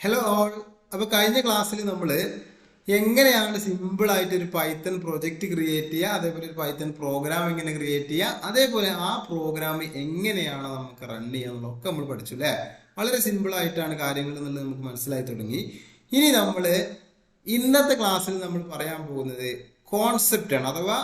Hello all. അപ്പോൾ കഴിഞ്ഞ ക്ലാസ്സിൽ നമ്മൾ എങ്ങനെയാണ് സിമ്പിളായിട്ട് ഒരു പൈത്തൺ പ്രൊജക്റ്റ് ക്രിയേറ്റ് ചെയ്യുക, അതേപോലെ ഒരു പൈത്തൺ പ്രോഗ്രാം എങ്ങനെ ക്രിയേറ്റ് ചെയ്യുക, അതേപോലെ ആ പ്രോഗ്രാം എങ്ങനെയാണ് നമുക്ക് റൺ ചെയ്യുക എന്നുള്ളതൊക്കെ നമ്മൾ പഠിച്ചു അല്ലേ. വളരെ സിമ്പിളായിട്ടാണ് കാര്യങ്ങൾ എന്നുള്ളത് നമുക്ക് മനസ്സിലായി തുടങ്ങി. ഇനി നമ്മൾ ഇന്നത്തെ ക്ലാസ്സിൽ നമ്മൾ പറയാൻ പോകുന്നത് കോൺസെപ്റ്റാണ്, അഥവാ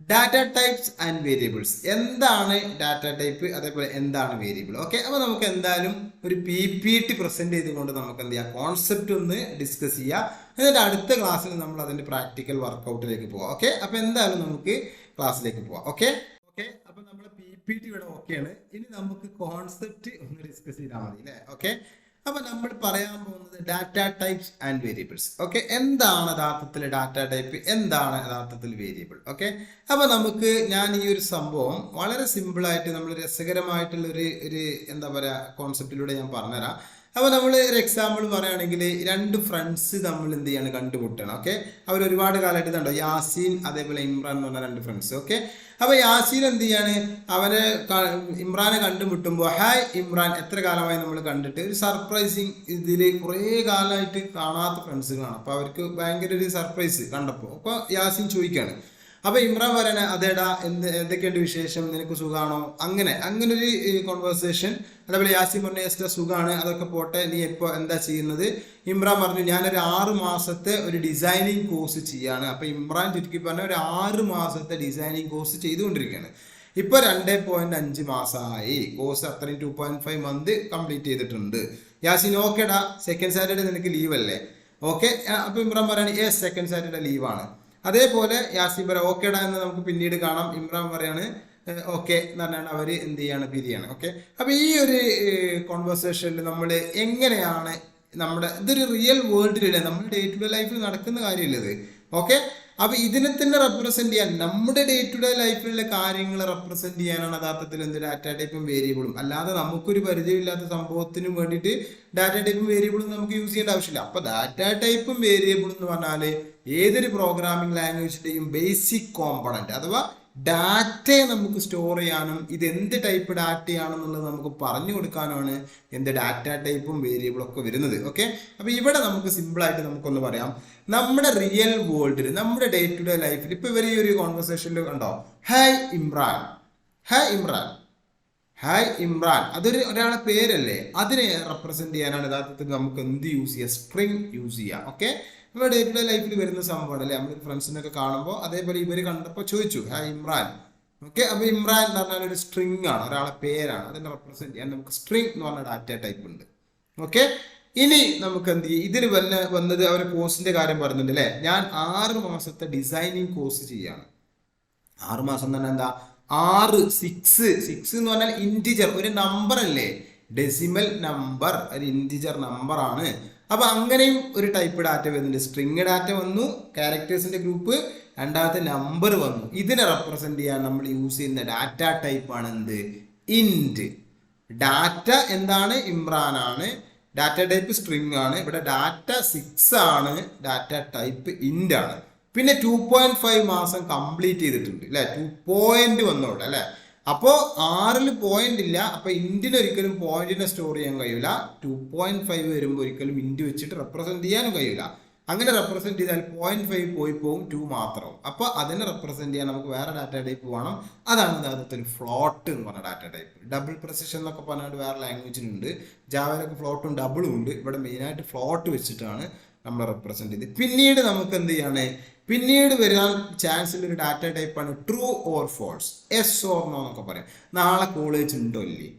ഡാറ്റ ടൈപ്സ് ആൻഡ് വേരിയബിൾസ്. എന്താണ് ഡാറ്റ ടൈപ്പ്, അതേപോലെ എന്താണ് വേരിയബിൾ. ഓക്കെ, അപ്പോൾ നമുക്ക് എന്തായാലും ഒരു PPT പ്രസന്റ് ചെയ്തുകൊണ്ട് നമുക്ക് എന്ത് ചെയ്യാം, കോൺസെപ്റ്റ് ഒന്ന് ഡിസ്കസ് ചെയ്യാം. എന്നിട്ട് അടുത്ത ക്ലാസ്സിൽ നമ്മൾ അതിന്റെ പ്രാക്ടിക്കൽ വർക്കൗട്ടിലേക്ക് പോവാം. ഓക്കെ, അപ്പോൾ എന്തായാലും നമുക്ക് ക്ലാസ്സിലേക്ക് പോവാം. ഓക്കെ ഓക്കെ അപ്പോൾ നമ്മൾ PPT ഇവിടെ ഓക്കെയാണ്. ഇനി നമുക്ക് കോൺസെപ്റ്റ് ഒന്ന് ഡിസ്കസ് ചെയ്താൽ മതി അല്ലേ. ഓക്കെ, അപ്പൊ നമ്മൾ പറയാൻ പോകുന്നത് data types and variables. Okay, എന്താണ് യഥാർത്ഥത്തിൽ ഡാറ്റ ടൈപ്പ്, എന്താണ് യഥാർത്ഥത്തിൽ വേരിയബിൾ. ഓക്കെ, അപ്പൊ നമുക്ക് ഞാൻ ഈ ഒരു സംഭവം വളരെ സിമ്പിൾ ആയിട്ട് നമ്മൾ രസകരമായിട്ടുള്ള ഒരു എന്താ പറയാ കോൺസെപ്റ്റിലൂടെ ഞാൻ പറഞ്ഞുതരാം. അപ്പോൾ നമ്മൾ ഒരു എക്സാമ്പിൾ പറയുകയാണെങ്കിൽ രണ്ട് ഫ്രണ്ട്സ് നമ്മൾ എന്ത് ചെയ്യാണ്, കണ്ടുമുട്ടണം. ഓക്കെ, അവർ ഒരുപാട് കാലമായിട്ട് ഇതുണ്ടോ, യാസീൻ അതേപോലെ ഇമ്രാൻ എന്ന് പറഞ്ഞ രണ്ട് ഫ്രണ്ട്സ്. ഓക്കെ, അപ്പോൾ യാസീൻ എന്ത് ചെയ്യാണ്, അവനെ ഇമ്രാനെ കണ്ടുമുട്ടുമ്പോൾ ഹായ് ഇമ്രാൻ, എത്ര കാലമായി നമ്മൾ കണ്ടിട്ട്, ഒരു സർപ്രൈസിങ് ഇതിൽ കുറേ കാലമായിട്ട് കാണാത്ത ഫ്രണ്ട്സുകളാണ്. അപ്പോൾ അവർക്ക് ഭയങ്കര ഒരു സർപ്രൈസ് കണ്ടപ്പോൾ. അപ്പോൾ യാസീൻ ചോദിക്കുകയാണ്, അപ്പൊ ഇമ്രാൻ പറയണ അതേടാ എന്തൊക്കെയുണ്ട് വിശേഷം, നിനക്ക് സുഖാണോ, അങ്ങനെ ഒരു കോൺവെർസേഷൻ. അതേപോലെ യാസീൻ പറഞ്ഞ എസ്റ്റ സുഖാണ്, അതൊക്കെ പോട്ടെ, നീ ഇപ്പോൾ എന്താ ചെയ്യുന്നത്. ഇമ്രാൻ പറഞ്ഞു ഞാനൊരു 6 മാസത്തെ ഒരു ഡിസൈനിങ് കോഴ്സ് ചെയ്യാണ്. അപ്പൊ ഇമ്രാൻ ചുരുക്കി പറഞ്ഞ ഒരു 6 മാസത്തെ ഡിസൈനിങ് കോഴ്സ് ചെയ്തുകൊണ്ടിരിക്കുകയാണ്. ഇപ്പൊ 2.5 മാസമായി കോഴ്സ്, അത്രയും 2.5 മന്ത് കംപ്ലീറ്റ് ചെയ്തിട്ടുണ്ട്. യാസീൻ ഓക്കേടാ, സെക്കൻഡ് സാറ്റർഡേ നിനക്ക് ലീവ് അല്ലേ. ഓക്കെ, അപ്പൊ ഇമ്രാൻ പറയാണ് സെക്കൻഡ് സാറ്റർഡേ ലീവാണ്. അതേപോലെ യാസീൻ പറയാം ഓക്കേടാ എന്ന് നമുക്ക് പിന്നീട് കാണാം. ഇമ്രാൻ പറയാണ് ഓക്കെ എന്ന് പറഞ്ഞാണ് അവർ എന്ത് ചെയ്യാണ്, പിരിയാണ്. ഓക്കെ, അപ്പൊ ഈ ഒരു കോൺവെർസേഷനിൽ നമ്മൾ എങ്ങനെയാണ് ഇതൊരു റിയൽ വേൾഡിലല്ലേ, നമ്മുടെ ഡേ ടു ഡേ ലൈഫിൽ നടക്കുന്ന കാര്യമില്ല ഇത്. ഓക്കെ, അപ്പൊ ഇതിനെ തന്നെ റെപ്രസെന്റ് ചെയ്യാൻ, നമ്മുടെ ഡേ ടു ഡേ ലൈഫിലുള്ള കാര്യങ്ങൾ റെപ്രസെന്റ് ചെയ്യാനാണ് യഥാർത്ഥത്തിൽ എന്ത് ഡാറ്റ ടൈപ്പും വേരിയബിളും. അല്ലാതെ നമുക്കൊരു പരിചയമില്ലാത്ത സംഭവത്തിനും വേണ്ടിയിട്ട് ഡാറ്റ ടൈപ്പും വേരിയബിളും നമുക്ക് യൂസ് ചെയ്യേണ്ട ആവശ്യമില്ല. അപ്പൊ ഡാറ്റ ടൈപ്പും വേരിയബിളും എന്ന് പറഞ്ഞാല് ഏതൊരു പ്രോഗ്രാമിംഗ് ലാംഗ്വേജിന്റെയും ബേസിക് കോമ്പണന്റ്, അഥവാ ഡാറ്റയെ നമുക്ക് സ്റ്റോർ ചെയ്യാനും ഇത് എന്ത് ടൈപ്പ് ഡാറ്റയാണെന്നുള്ളത് നമുക്ക് പറഞ്ഞു കൊടുക്കാനുമാണ് എന്ത് ഡാറ്റ ടൈപ്പും വേരിയബിളും ഒക്കെ വരുന്നത്. ഓക്കെ, അപ്പൊ ഇവിടെ നമുക്ക് സിമ്പിളായിട്ട് നമുക്കൊന്ന് പറയാം, നമ്മുടെ റിയൽ വേൾഡിൽ, നമ്മുടെ ഡേ ടു ഡേ ലൈഫിൽ ഇപ്പൊ ഇവർ ഈ ഒരു കോൺവെർസേഷനിൽ കണ്ടോ, hi Imran, hi Imran, hi Imran, ഒരാളെ പേരല്ലേ, അതിനെ റെപ്രസെന്റ് ചെയ്യാനാണ് യഥാർത്ഥത്തിൽ നമുക്ക് എന്ത് യൂസ് ചെയ്യാം, സ്ട്രിങ് യൂസ് ചെയ്യാം. ഓക്കെ, നമ്മുടെ ഡേ ടു ഡേ ലൈഫിൽ വരുന്ന സംഭവമാണ് അല്ലേ, നമ്മൾ ഫ്രണ്ട്സിനൊക്കെ കാണുമ്പോൾ. അതേപോലെ ഇവർ കണ്ടപ്പോൾ ചോദിച്ചു ഹായ് ഇമ്രാൻ. ഓക്കെ, അപ്പൊ ഇമ്രാൻ എന്ന് പറഞ്ഞാൽ ഒരു സ്ട്രിങ് ആണ്, ഒരാളെ പേരാണ്, അതിനെ റെപ്രസെന്റ് ചെയ്യാൻ നമുക്ക് സ്ട്രിങ് എന്ന് പറഞ്ഞ ഡാറ്റ ടൈപ്പ് ഉണ്ട്. ഓക്കെ, ഇനി നമുക്ക് എന്ത് ചെയ്യും, ഇതിന് വന്നത് അവർ കോഴ്സിന്റെ കാര്യം പറയുന്നുണ്ട് അല്ലേ. ഞാൻ 6 മാസത്തെ ഡിസൈനിങ് കോഴ്സ് ചെയ്യാണ്. 6 മാസം എന്ന് പറഞ്ഞാൽ എന്താ, 6 എന്ന് പറഞ്ഞാൽ ഇൻറ്റിജർ, ഒരു നമ്പർ അല്ലേ, ഡെസിമൽ നമ്പർ, ഒരു ഇൻറ്റിജർ നമ്പർ ആണ്. അപ്പൊ അങ്ങനെയും ഒരു ടൈപ്പ് ഡാറ്റ വരുന്നുണ്ട്. സ്ട്രിങ് ഡാറ്റ വന്നു, ക്യാരക്ടേഴ്സിന്റെ ഗ്രൂപ്പ്, രണ്ടാമത്തെ നമ്പർ വന്നു. ഇതിനെ റെപ്രസെന്റ് ചെയ്യാൻ നമ്മൾ യൂസ് ചെയ്യുന്ന ഡാറ്റ ടൈപ്പ് ആണ് എന്ത്, ഇൻറ്റ്. ഡാറ്റ എന്താണ്, ഇമ്രാനാണ്, ഡാറ്റ ടൈപ്പ് സ്ട്രിങ് ആണ്. ഇവിടെ ഡാറ്റ 6 ആണ്, ഡാറ്റ ടൈപ്പ് ഇൻറ്റ് ആണ്. പിന്നെ 2.5 മാസം കംപ്ലീറ്റ് ചെയ്തിട്ടുണ്ട് അല്ലെ, 2 പോയിന്റ് വന്നോട്ടെ അല്ലെ. അപ്പോൾ 6 പോയിന്റ് ഇല്ല, അപ്പൊ ഇൻറ്റിന് ഒരിക്കലും പോയിന്റിനെ സ്റ്റോർ ചെയ്യാൻ കഴിയില്ല. 2.5 വരുമ്പോൾ ഒരിക്കലും ഇൻറ്റ് വെച്ചിട്ട് റെപ്രസെന്റ് ചെയ്യാനും കഴിയില്ല. അങ്ങനെ റെപ്രസെന്റ് ചെയ്താൽ 0.5 പോയി പോകും, 2 മാത്രം. അപ്പൊ അതിനെ റെപ്രസെന്റ് ചെയ്യാൻ നമുക്ക് വേറെ ഡാറ്റ ടൈപ്പ് വേണം. അതാണ് യഥാർത്ഥത്തിൽ ഫ്ലോട്ട് എന്ന് പറഞ്ഞ ഡാറ്റ ടൈപ്പ്. ഡബിൾ പ്രിസിഷൻ എന്നൊക്കെ പറഞ്ഞിട്ട് വേറെ ലാംഗ്വേജിലുണ്ട്, ജാവയിലൊക്കെ ഫ്ലോട്ടും ഡബിളും ഉണ്ട്. ഇവിടെ മെയിനായിട്ട് ഫ്ലോട്ട് വെച്ചിട്ടാണ് നമ്മൾ റെപ്രസെന്റ് ചെയ്ത്. പിന്നീട് നമുക്ക് എന്ത് ചെയ്യാണ്, പിന്നീട് വരാൻ ചാൻസ് ഉള്ള ഒരു ഡാറ്റ ടൈപ്പാണ് true or false, yes or no എന്നൊക്കെ പറയാം. നാളെ കോളേജ് ഉണ്ടോ ഇല്ലേ,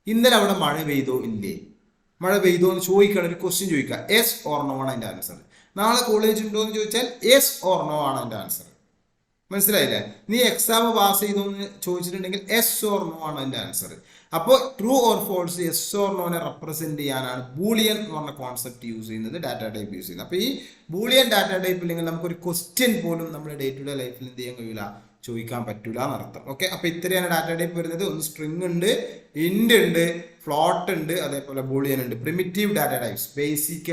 ഇന്നലെ അവിടെ മഴ പെയ്തോ ഇല്ലേ, മഴ പെയ്തോ എന്ന് ചോദിക്കണം, ഒരു ക്വസ്റ്റ്യൻ ചോദിക്കുക, എസ് ഓർ നോ ആണ് അതിന്റെ ആൻസർ. നാളെ കോളേജ് ഉണ്ടോ എന്ന് ചോദിച്ചാൽ എസ് ഓർ നോ ആണ് അതിന്റെ ആൻസർ. മനസ്സിലായില്ലേ, നീ എക്സാം പാസ് ചെയ്തോ എന്ന് ചോദിച്ചിട്ടുണ്ടെങ്കിൽ എസ് ഓർ നോ ആണ് അതിന്റെ ആൻസർ. അപ്പോൾ true or false, yes or no represent ചെയ്യാനാണ് ബൂളിയൻ എന്ന് പറഞ്ഞ കോൺസെപ്റ്റ് യൂസ് ചെയ്യുന്നത്, ഡാറ്റ ടൈപ്പ് യൂസ് ചെയ്യുന്നത്. അപ്പോൾ ഈ ബൂളിയൻ ഡാറ്റ ടൈപ്പ് ഇല്ലെങ്കിൽ നമുക്കൊരു ക്വസ്റ്റ്യൻ പോലും നമ്മുടെ ഡേ ടു ഡേ ലൈഫിൽ എന്ത് ചെയ്യാൻ കഴിയില്ല, ചോദിക്കാൻ പറ്റൂല എന്നർത്ഥം. ഓക്കെ, അപ്പൊ ഇത്രയാണ് ഡാറ്റ ടൈപ്പ് വരുന്നത്. ഒന്ന് സ്ട്രിങ് ഉണ്ട്, ഇൻറ്റ് ഉണ്ട്, ഫ്ലോട്ട് ഉണ്ട്, അതേപോലെ ബൂളിയൻ ഉണ്ട്. പ്രിമിറ്റീവ് ഡാറ്റ ടൈപ്സ്, ബേസിക്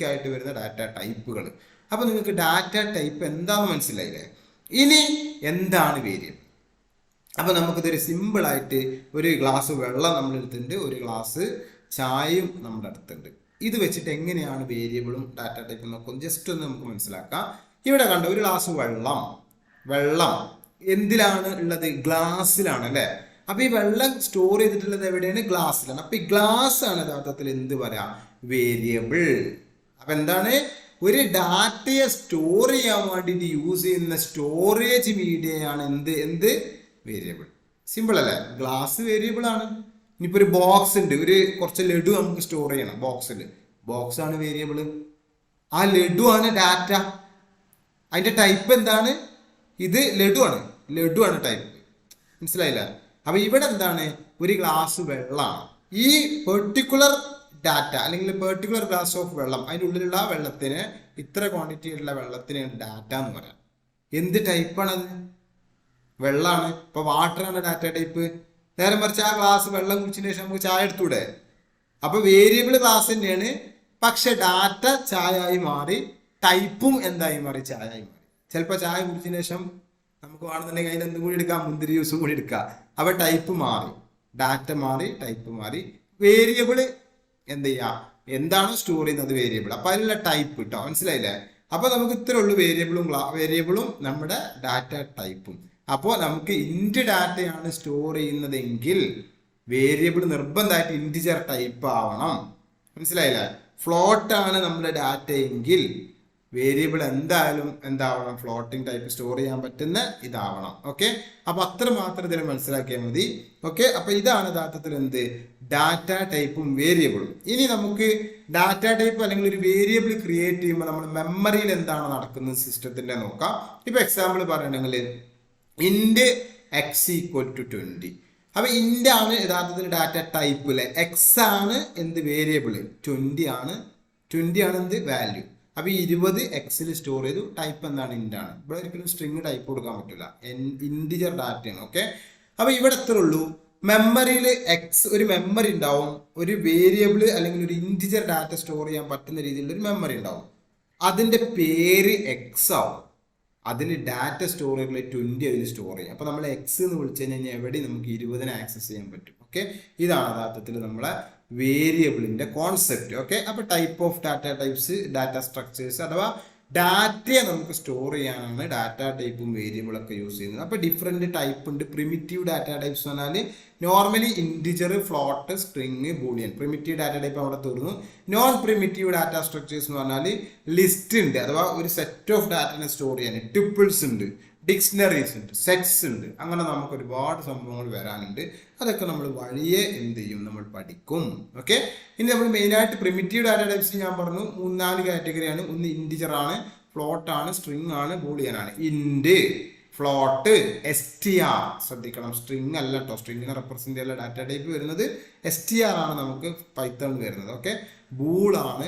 ആയിട്ട് വരുന്ന ഡാറ്റ ടൈപ്പുകൾ. അപ്പൊ നിങ്ങൾക്ക് ഡാറ്റ ടൈപ്പ് എന്താണെന്ന് മനസ്സിലായില്ലേ. ഇനി എന്താണ് വേരിയബിൾ. അപ്പോൾ നമുക്കിതൊരു സിമ്പിളായിട്ട് ഒരു ഗ്ലാസ് വെള്ളം നമ്മളെടുത്തിട്ടുണ്ട്, ഒരു ഗ്ലാസ് ചായയും നമ്മുടെ അടുത്തുണ്ട്. ഇത് വെച്ചിട്ട് എങ്ങനെയാണ് വേരിയബിളും ഡാറ്റ ടൈപ്പും നോക്കും ജസ്റ്റ് ഒന്ന് നമുക്ക് മനസ്സിലാക്കാം. ഇവിടെ കണ്ട ഒരു ഗ്ലാസ് വെള്ളം എന്തിലാണ് ഉള്ളത്? ഗ്ലാസ്സിലാണ് അല്ലെ. അപ്പൊ ഈ വെള്ളം സ്റ്റോർ ചെയ്തിട്ടുള്ളത് എവിടെയാണ്? ഗ്ലാസ്സിലാണ്. അപ്പൊ ഈ ഗ്ലാസ് ആണ് യഥാർത്ഥത്തിൽ എന്ത് പറയാ? വേരിയബിൾ. അപ്പൊ എന്താണ്? ഒരു ഡാറ്റയെ സ്റ്റോർ ചെയ്യാൻ വേണ്ടിയിട്ട് യൂസ് ചെയ്യുന്ന സ്റ്റോറേജ് മീഡിയയാണ് എന്ത് വേരിയബിൾ. സിമ്പിൾ അല്ലേ? ഗ്ലാസ് വേരിയബിൾ ആണ്. ഇനിയിപ്പോ ഒരു ബോക്സ് ഉണ്ട്, കുറച്ച് ലഡു നമുക്ക് സ്റ്റോർ ചെയ്യണം ബോക്സ് ആണ് വേരിയബിൾ. ആ ലഡു ആണ് ഡാറ്റ. അതിന്റെ ടൈപ്പ് എന്താണ്? ഇത് ലഡു ആണ് ടൈപ്പ്. മനസ്സിലായില്ല? അപ്പൊ ഇവിടെ എന്താണ്? ഒരു ഗ്ലാസ് വെള്ളമാണ്. ഈ പെർട്ടിക്കുലർ ഡാറ്റ അല്ലെങ്കിൽ പെർട്ടിക്കുലർ ഗ്ലാസ് ഓഫ് വെള്ളം, അതിൻ്റെ ഉള്ളിലുള്ള വെള്ളത്തിന് ഇത്ര ക്വാണ്ടിറ്റി ഉള്ള വെള്ളത്തിന് ഡാറ്റ എന്ന് പറയാം. എന്ത് ടൈപ്പാണത്? വെള്ളമാണ്. ഇപ്പൊ വാട്ടറാണ് ഡാറ്റ ടൈപ്പ്. നേരെ മറിച്ച് ആ ഗ്ലാസ് വെള്ളം കുടിച്ചതിന് ശേഷം നമുക്ക് ചായ എടുത്തൂടെ? അപ്പൊ വേരിയബിൾ ഗ്ലാസ് തന്നെയാണ്, പക്ഷെ ഡാറ്റ ചായ ആയി മാറി, ടൈപ്പും എന്തായി മാറി? ചായ ആയി മാറി. ചിലപ്പോൾ ചായ കുടിച്ചതിന് ശേഷം നമുക്ക് വേണമെന്നുണ്ടെങ്കിൽ അതിന് എന്തും കൂടി എടുക്കാം, മുന്തിരി ജ്യൂസും കൂടി എടുക്കാം. അപ്പൊ ടൈപ്പ് മാറി, ഡാറ്റ മാറി, ടൈപ്പ് മാറി. വേരിയബിള് എന്ത് ചെയ്യാ? എന്താണോ സ്റ്റോർ ചെയ്യുന്നത് വേരിയബിൾ. അപ്പൊ അതിലുള്ള ടൈപ്പ് കിട്ടോ. മനസ്സിലായില്ലേ? അപ്പൊ നമുക്ക് ഇത്ര ഉള്ളു വേരിയബിളും നമ്മുടെ ഡാറ്റ ടൈപ്പും. അപ്പോൾ നമുക്ക് ഇന്റ് ഡാറ്റയാണ് സ്റ്റോർ ചെയ്യുന്നതെങ്കിൽ വേരിയബിൾ നിർബന്ധമായിട്ട് ഇന്റിജർ ടൈപ്പ് ആവണം. മനസ്സിലായില്ലേ? ഫ്ലോട്ട് ആണ് നമ്മുടെ ഡാറ്റ എങ്കിൽ വേരിയബിൾ എന്തായാലും എന്താവണം? ഫ്ലോട്ടിംഗ് ടൈപ്പ് സ്റ്റോർ ചെയ്യാൻ പറ്റുന്ന ഇതാവണം. ഓക്കെ, അപ്പൊ അത്ര മാത്രം ഇതിൽ മനസ്സിലാക്കിയാൽ മതി. ഓക്കെ, അപ്പൊ ഇതാണ് യഥാർത്ഥത്തിൽ എന്ത്? ഡാറ്റ ടൈപ്പും വേരിയബിളും. ഇനി നമുക്ക് ഡാറ്റ ടൈപ്പ് അല്ലെങ്കിൽ ഒരു വേരിയബിൾ ക്രിയേറ്റ് ചെയ്യുമ്പോൾ നമ്മൾ മെമ്മറിയിൽ എന്താണ് നടക്കുന്നത് സിസ്റ്റത്തിന്റെ നോക്കാം. ഇപ്പൊ എക്സാമ്പിൾ പറയണമെങ്കിൽ ഇന്റ് എക്സ് ഈക്വൽ ടു 20. അപ്പൊ ഇന്റ് ആണ് യഥാർത്ഥത്തിൽ ഡാറ്റ ടൈപ്പ് അല്ലെ. എക്സ് ആണ് എന്ത്? വേരിയബിൾ. 20 ആണ് എന്ത്? വാല്യൂ. അപ്പൊ 20 എക്സിൽ സ്റ്റോർ ചെയ്തു. ടൈപ്പ് എന്താണ്? ഇന്റ് ആണ്. ഇവിടെ ഒരിക്കലും സ്ട്രിങ് ടൈപ്പ് കൊടുക്കാൻ പറ്റില്ല, ഇന്റിജർ ഡാറ്റയാണ്. ഓക്കെ, അപ്പൊ ഇവിടെ എത്ര ഉള്ളൂ? മെമ്മറിയിൽ ഒരു മെമ്മറി ഉണ്ടാവും, ഒരു വേരിയബിൾ അല്ലെങ്കിൽ ഒരു ഇന്റിജർ ഡാറ്റ സ്റ്റോർ ചെയ്യാൻ പറ്റുന്ന രീതിയിലുള്ള ഒരു മെമ്മറി ഉണ്ടാവും. അതിന്റെ പേര് എക്സ് ആവും. അതിൽ ഡാറ്റ സ്റ്റോർ ചെയ്തിട്ടുള്ള 20 അതിൽ സ്റ്റോർ ചെയ്യും. അപ്പൊ നമ്മൾ എക്സ് എന്ന് വിളിച്ചു കഴിഞ്ഞാൽ എവിടെ നമുക്ക് 20 ആക്സസ് ചെയ്യാൻ പറ്റും. ഓക്കെ, ഇതാണ് യഥാർത്ഥത്തിൽ നമ്മളെ വേരിയബിളിന്റെ കോൺസെപ്റ്റ്. ഓക്കെ, അപ്പൊ type of data types, data structures അഥവാ ഡാറ്റയെ നമുക്ക് സ്റ്റോർ ചെയ്യാനാണ് ഡാറ്റ ടൈപ്പും വേരിയബിളൊക്കെ യൂസ് ചെയ്യുന്നത്. അപ്പൊ ഡിഫറെന്റ് ടൈപ്പ് ഉണ്ട്. പ്രിമിറ്റീവ് ഡാറ്റ ടൈപ്സ് എന്ന് പറഞ്ഞാൽ normally integer, float, string, Boolean. Primitive data type അവിടെ തീർന്നു. നോൺ പ്രിമിറ്റീവ് ഡാറ്റ സ്ട്രക്ചേഴ്സ് എന്ന് പറഞ്ഞാൽ ലിസ്റ്റ് ഉണ്ട്, അഥവാ ഒരു സെറ്റ് ഓഫ് ഡാറ്റനെ സ്റ്റോർ ചെയ്യാൻ. ട്യൂപ്പിൾസ് ഉണ്ട്, ഡിക്ഷണറീസ് ഉണ്ട്, സെറ്റ്സ് ഉണ്ട്. അങ്ങനെ നമുക്ക് ഒരുപാട് സംഭവങ്ങൾ വരാനുണ്ട്. അതൊക്കെ നമ്മൾ വഴിയെ എന്ത് ചെയ്യും? നമ്മൾ പഠിക്കും. ഓക്കെ, ഇനി നമ്മൾ മെയിനായിട്ട് പ്രിമിറ്റീവ് ഡാറ്റ ടൈപ്സ് ഞാൻ പറഞ്ഞു 3-4 കാറ്റഗറിയാണ്. ഒന്ന് ഇൻറ്റിജർ ആണ്, ഫ്ലോട്ട് ആണ്, സ്ട്രിങ് ആണ്, ബൂളിയൻ ആണ്. Int, float, STR. ശ്രദ്ധിക്കണം, സ്ട്രിങ് അല്ല കേട്ടോ. സ്ട്രിങ്ങിനെ റെപ്രസെന്റ് ചെയ്യുന്ന ഡാറ്റ ടൈപ്പ് വരുന്നത് STR ആണ് നമുക്ക് പൈത്തണിൽ വരുന്നത്. ഓക്കെ, ബൂളാണ്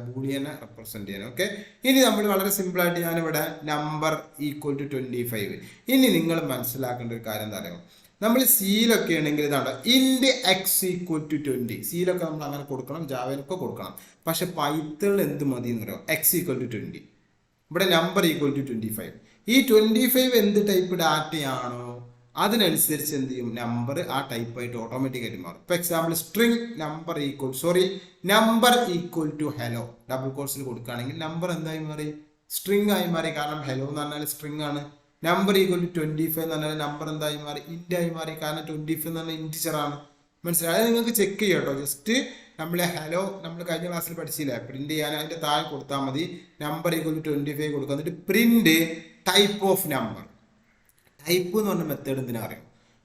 ബൂളിയനെ റെപ്രസെന്റ് ചെയ്യാൻ. ഓക്കെ, ഇനി നമ്മൾ വളരെ സിമ്പിൾ ആയിട്ട് ഞാനിവിടെ നമ്പർ ഈക്വൽ ടു 25. ഇനി നിങ്ങൾ മനസ്സിലാക്കേണ്ട ഒരു കാര്യം എന്താ പറയുക? നമ്മൾ സീലൊക്കെ ആണെങ്കിൽ ഇതാണ് ഇന്റ് എക്സ് ഈക്വൽ ടു 20. സീലൊക്കെ നമ്മൾ അങ്ങനെ കൊടുക്കണം, ജാവയിലൊക്കെ കൊടുക്കണം. പക്ഷെ പൈത്തണിൽ എന്ത് മതി എന്ന് പറയുമോ? X equal to 20. ഇവിടെ നമ്പർ ഈക്വൽ ടു 25. ഈ 25 എന്ത് ടൈപ്പ് ഡാറ്റയാണോ അതിനനുസരിച്ച് എന്ത് ചെയ്യും? നമ്പർ ആ ടൈപ്പായിട്ട് ഓട്ടോമാറ്റിക്കായിട്ട് മാറും. ഇപ്പൊ example string number equal to hello double കോഴ്സിൽ കൊടുക്കുകയാണെങ്കിൽ നമ്പർ എന്തായി മാറി? സ്ട്രിങ് ആയി മാറി. കാരണം ഹലോ എന്ന് പറഞ്ഞാൽ സ്ട്രിങ് ആണ്. നമ്പർ ഈക്വൽ ടു 25 എന്ന് പറഞ്ഞാൽ നമ്പർ എന്തായി മാറി? ഇന്റ് ആയി മാറി. കാരണം 25 എന്ന് പറഞ്ഞാൽ ഇൻറ്റിജർ ആണ്. മനസ്സിലായി? അത് നിങ്ങൾക്ക് ചെക്ക് ചെയ്യാം കേട്ടോ. ജസ്റ്റ് നമ്മളെ ഹലോ നമ്മൾ കഴിഞ്ഞ ക്ലാസ്സിൽ പഠിച്ചില്ലേ, പ്രിന്റ് ചെയ്യാൻ അതിന്റെ താഴെ കൊടുത്താൽ മതി നമ്പർ ഈക്വൽ ടു 25 കൊടുക്കുക. എന്നിട്ട് print type of number. Type എന്ന് പറഞ്ഞ മെത്തേഡ് എന്തിനാ അറിയാം?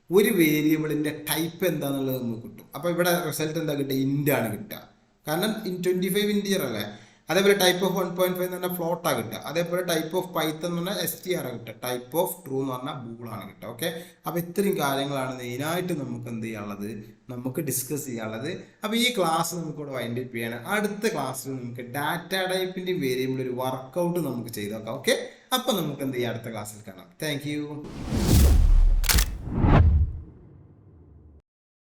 ഒരു വേരിയബിളിന്റെ ടൈപ്പ് എന്താണെന്നുള്ളത് നമുക്ക് കിട്ടും. അപ്പൊ ഇവിടെ റിസൾട്ട് എന്താ കിട്ടുക? ഇന്റ് ആണ് കിട്ടുക. കാരണം 25 ഇൻറ്റിജർ അല്ലേ. അതേപോലെ ടൈപ്പ് ഓഫ് 1.5 എന്ന് പറഞ്ഞാൽ ഫ്ലോട്ടാണ് കിട്ടുക. അതേപോലെ ടൈപ്പ് ഓഫ് പൈത്തൺ എന്ന് പറഞ്ഞാൽ STR ആണ് കിട്ടുക. ടൈപ്പ് ഓഫ് ട്രൂ എന്ന് പറഞ്ഞാൽ ബൂളാണ് കിട്ടുക. ഓക്കെ, അപ്പൊ ഇത്രയും കാര്യങ്ങളാണ് മെയിനായിട്ട് നമുക്ക് എന്ത് ചെയ്യാനുള്ളത്, നമുക്ക് ഡിസ്കസ് ചെയ്യാനുള്ളത്. അപ്പൊ ഈ ക്ലാസ് നമുക്ക് ഇവിടെ വൈൻഡ് അപ്പ് ചെയ്യണം. അടുത്ത ക്ലാസ്സിൽ നമുക്ക് ഡാറ്റ ടൈപ്പിന്റെ വേരിയബിൾ ഒരു വർക്കൗട്ട് നമുക്ക് ചെയ്ത് നോക്കാം. ഓക്കെ, അപ്പൊ നമുക്ക് എന്ത് ചെയ്യാം? അടുത്ത ക്ലാസ്സിൽ കാണാം. Thank you.